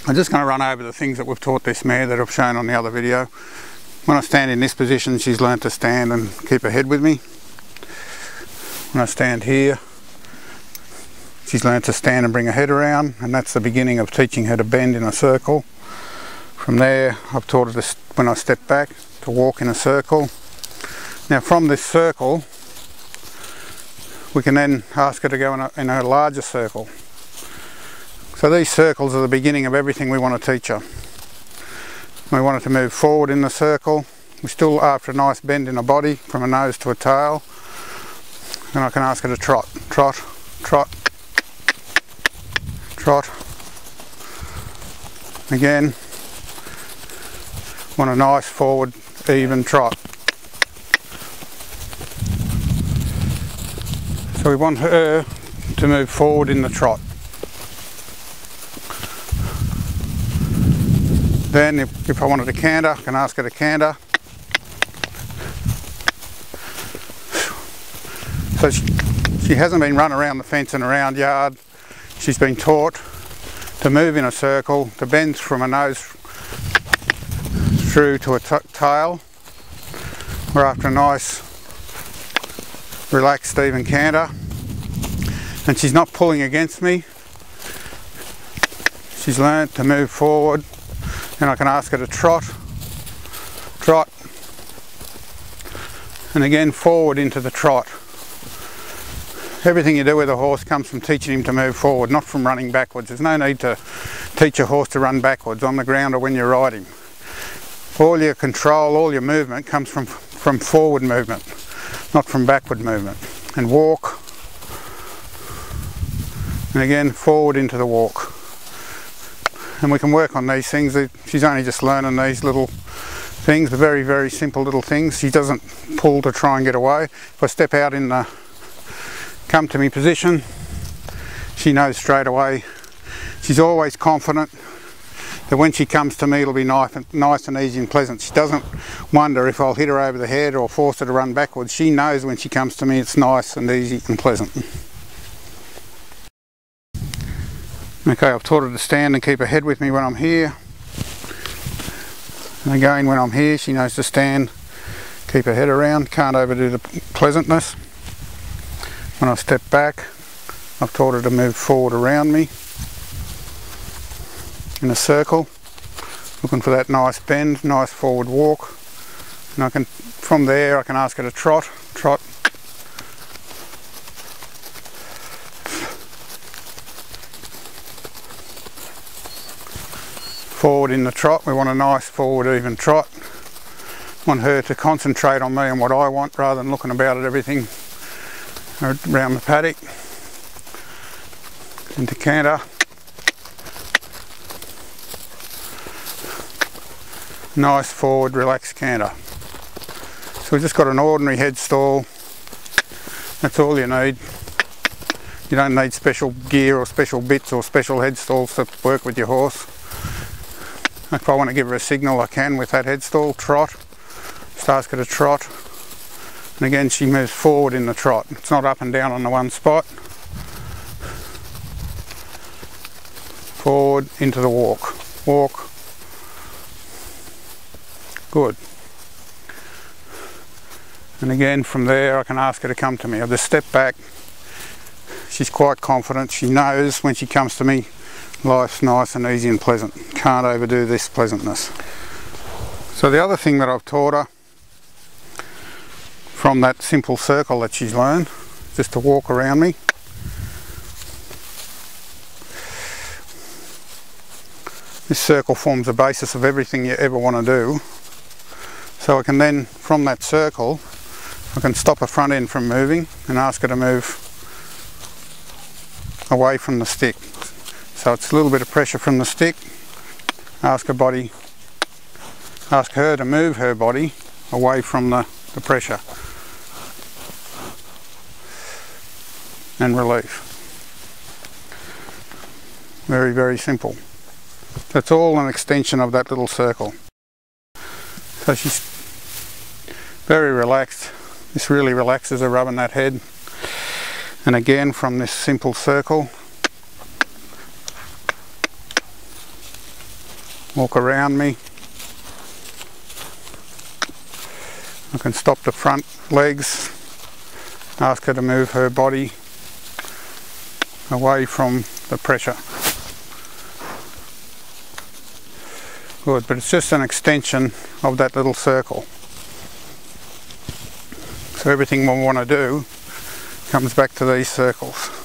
I'm just going to run over the things that we've taught this mare that I've shown on the other video. When I stand in this position, she's learnt to stand and keep her head with me. When I stand here, she's learnt to stand and bring her head around, and that's the beginning of teaching her to bend in a circle. From there, I've taught her to, when I step back, to walk in a circle. Now from this circle, we can then ask her to go in a larger circle. So these circles are the beginning of everything we want to teach her. We want her to move forward in the circle. We're still after a nice bend in her body from a nose to a tail. And I can ask her to trot, trot, trot, trot. Again, want a nice forward, even trot. So we want her to move forward in the trot. Then if I wanted to canter, I can ask her to canter. So she hasn't been run around the fence and around yard. She's been taught to move in a circle, to bend from a nose through to a tail. We're after a nice relaxed even canter. And she's not pulling against me. She's learnt to move forward. And I can ask her to trot, trot, and again forward into the trot. Everything you do with a horse comes from teaching him to move forward, not from running backwards. There's no need to teach a horse to run backwards on the ground or when you ride him. All your control, all your movement comes from forward movement, not from backward movement. And walk, and again forward into the walk. And we can work on these things. She's only just learning these little things, the very, very simple little things. She doesn't pull to try and get away. If I step out in the come to me position, she knows straight away. She's always confident that when she comes to me it'll be nice and easy and pleasant. She doesn't wonder if I'll hit her over the head or force her to run backwards. She knows when she comes to me it's nice and easy and pleasant. Okay, I've taught her to stand and keep her head with me when I'm here. And again, when I'm here, she knows to stand, keep her head around, can't overdo the pleasantness. When I step back, I've taught her to move forward around me in a circle, looking for that nice bend, nice forward walk. And from there, I can ask her to trot, trot, forward in the trot. We want a nice forward even trot. Want her to concentrate on me and what I want rather than looking about at everything around the paddock. Into canter. Nice forward relaxed canter. So we've just got an ordinary head stall. That's all you need. You don't need special gear or special bits or special head stalls to work with your horse. If I want to give her a signal, I can with that head stall. Trot. Just ask her to trot. And again, she moves forward in the trot. It's not up and down on the one spot. Forward into the walk. Walk. Good. And again, from there, I can ask her to come to me. I'll just step back. She's quite confident. She knows when she comes to me, life's nice and easy and pleasant. Can't overdo this pleasantness. So the other thing that I've taught her from that simple circle that she's learned, just to walk around me. This circle forms the basis of everything you ever want to do. So I can then, from that circle, I can stop her front end from moving and ask her to move away from the stick. So it's a little bit of pressure from the stick. Ask her to move her body away from the pressure. And relief. Very, very simple. That's all an extension of that little circle. So she's very relaxed. This really relaxes her, rubbing that head. And again, from this simple circle, walk around me. I can stop the front legs, ask her to move her body away from the pressure. Good, but it's just an extension of that little circle. So everything we want to do comes back to these circles.